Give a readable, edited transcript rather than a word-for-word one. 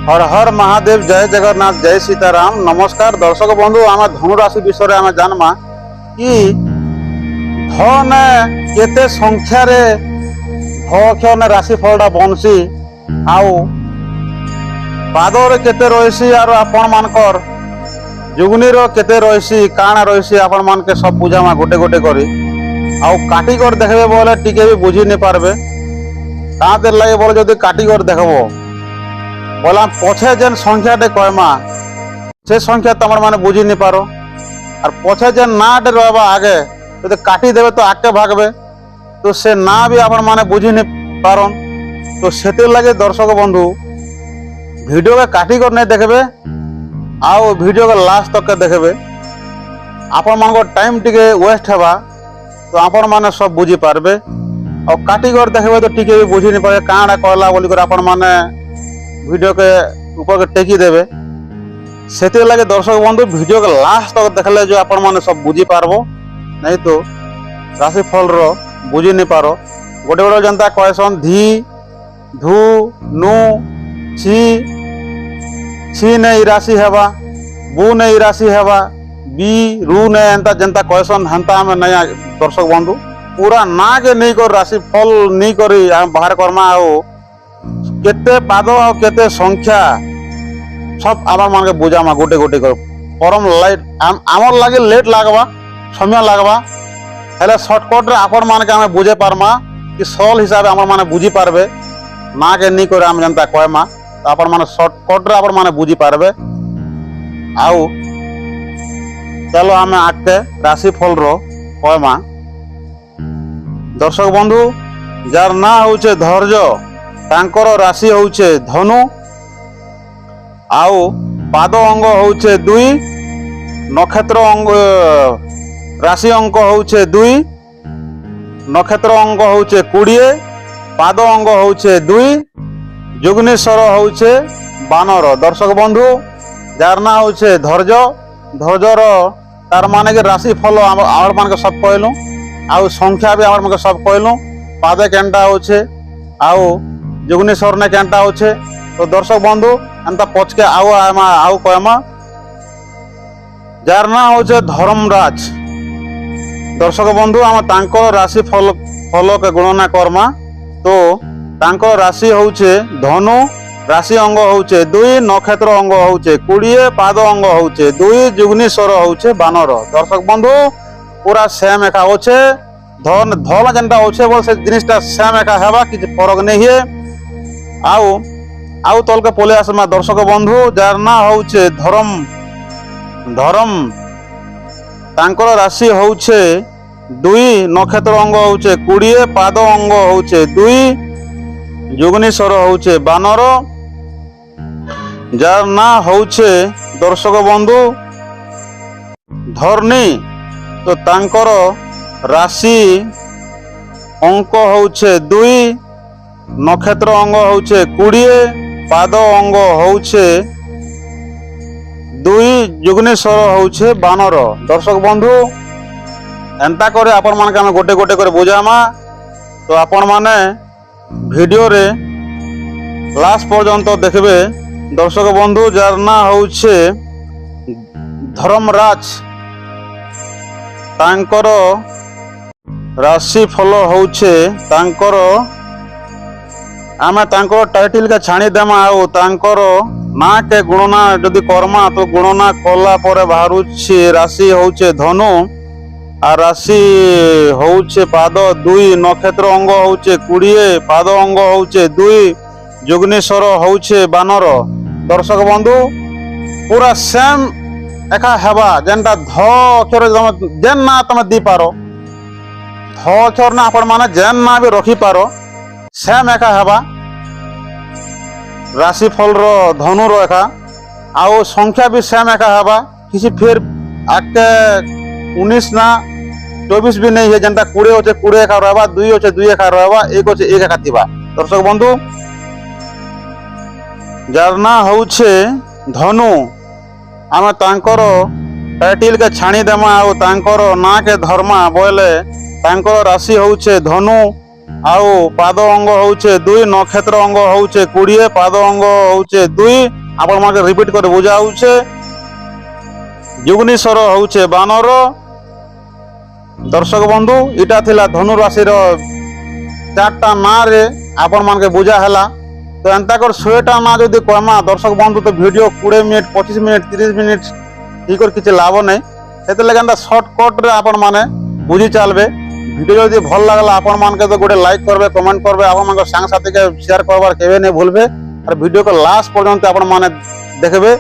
हर हर महादेव, जय जगन्नाथ, जय सीताराम। नमस्कार दर्शक बंधु, आम धनु राशि विषय आम जानमा कि धन केते संख्यार भक्षण राशिफलटा बनसी आउ पादर केते रही आर आपण मानकर जुगनीर केते रही काण रही आपण मान के सब बुझामा गोटे गोटे करी आउ काटिकर देखबे बोले टिके भी बुझी नहीं पारबे। काँतिर लगे बोले जदि काटिकर देखबो बोला पछे जेन संख्याटे कहमा से संख्या तुम माने बुझी नहीं पारो और पछे जेन नाटे रहा आगे जब काटी देवे तो आगे भागबे तो से ना भी आपण माने बुझी नहीं पारन। तो से लगे दर्शक बंधु वीडियो के काटी कर नहीं देखबे आओ वीडियो के लास्ट तक के देखबे आपण मान टाइम टिके वेस्ट हेबा तो आपण माने सब बुझी पारबे और काटी कर देखबे तो टिके भी बुझी नहीं पारे काणा कहला बोली कर आपण माने वीडियो के ऊपर के टेकी देवे। से लगे दर्शक बंधु वीडियो के लास्ट तक देखले जो आपण माने सब बुझी पारबो, नहीं तो राशिफल रो बुझी नहीं पारो। गोटे गोटे जनता कहसन धी धू नु छी छी नहीं राशि हेबा बू नहीं राशि हेबा बी रू ने एंता जनता कहसन हंता में नहीं दर्शक बंधु पूरा ना के नहीं कर राशिफल नहीं करी हम बाहर करमा आओ केते पाद और केते संख्या सब आम मान के बुझामा गोटे गोटे कर परम लाइट आमर लगे लेट लगवा समय लगवा हेले सर्टकट रे आपण मान के आम बुझे पारमा कि सरल हिसाब से आम माने बुझी पारबे ना के नहीं करे आम जनता कहमा तो आपण माने सर्टकट रे आपण माने बुझी पारबे। आउ चलो आम आगे राशिफल रो कहमा दर्शक बंधु जार ना होचे धैर्य तांकर राशि होचे धनु आउ पाद अंग होचे 2 नक्षत्र अंग राशि अंक होचे 2 नक्षत्र अंग होचे 20 पाद अंग होचे 2 जुग्नेश्वर होचे 12। दर्शक बंधु जार ना होचे धैर्य धैर्यर तार माने के राशि फल आम मान के सब कहलु आउ संख्या भी आम मान के सब कहलु पादे केनटा होचे आउ जुग्नेश्वर ने केनटा होचे। तो दर्शक बंधु एंता पचके आउ कहमा जार ना होचे धर्मराज। दर्शक बंधु आम तांकर राशि फल के गणना करमा तो तांकर राशि होचे धनु राशि अंग होचे 2 नक्षत्र अंग होचे 20 पाद अंग होचे 2 जुग्नेश्वर होचे 12। दर्शक बंधु पूरा सेम एका होचे धन धल जेनटा होचे बोल से जिनिसटा सेम एका हेबा कि फरक नहीं है। आउ तल के पोले आसमा दर्शक बंधु जार ना होचे धर्म तांकर राशि होचे 2 नक्षत्र अंग होचे 20 पाद अंग होचे 2 जुग्नेश्वर होचे 12। जार ना होचे दर्शक बंधु धरनी तो तांकर राशि अंक होचे 2 नक्षत्र अंग होचे 20 पाद अंग होचे 2 जुग्नेश्वर होचे 12। दर्शक बंधु एंता करे आपण मान के गोटे गोटे करे बुझामा तो आपण माने वीडियो रे लास्ट पर्यंत देखबे। दर्शक बंधु जार ना होचे धर्मराज तांकर राशि फल होचे तांकर आमे तांकर टाइटल के छाणी देमा आउ तांकर ना के गुणना जदि कर्मा तो गुणना कला परे बाहरुछि राशि होचे धनु आ राशि होचे पाद 2 नक्षत्र अंग होचे 20 पाद अंग होचे 2 जुग्नेश्वर होचे 12। दर्शक बंधु पूरा सेम एका हेबा जेनटा ध अक्षर जेन ना तुम दी पारो ध अक्षर ना आपण माने जेन ना भी रखी पारो सेम एका हेबा राशिफल रो धनु रो एका आउ संख्या भी सेम एका हेबा किसी फिर आके 19 ना 24 भी नहीं है जेनटा 20 होचे 20 एका रहबा 2 होचे 2 एका रहबा 1 होचे 1 एका थिबा। दर्शक बंधु जार ना होचे धनु आम तांकर टाइटल के छाणी देमा आउ तांकर ना के धर्मा बोले तांकर राशि होचे धनु ଆଉ ପାଦ ଅଙ୍ଗ ହଉଛେ 2, ନକ୍ଷତ୍ର ଅଙ୍ଗ ହଉଛେ 20, ପାଦ ଅଙ୍ଗ হচ্ছে 2। ଆପଣ ମାନେ ରିପିଟ୍ କରି ବୁଝା ହଉଛେ। ଯୁଗ୍ନିଶ୍ୱର ହଉଛେ ବାନର। দর্শক বন্ধু এটা লা ধনু রাশির 4টা নাঁরে আপন মানকে বুঝা হেলা। তো এন্তা করে 100টা না যদি কমা দর্শক বন্ধু তো ভিডিও 20 মিনিট 25 মিনিট 30 মিনিট ই করে কিছু লাভ নেই। সেতে লাগে এন্তা শর্টকটরে আপন মানে বুঝি চালবে। ভিডিও যদি ভাল লাগলা আপন মানকে তো গোটে লাইক করবে, কমেন্ট করবে, আপন মানকে সাংসাথীকে শেয়ার করবার কেবে নেই ভুলবে। আর ভিডিওকে লাস্ট পর্যন্ত আপন মানে দেখবে।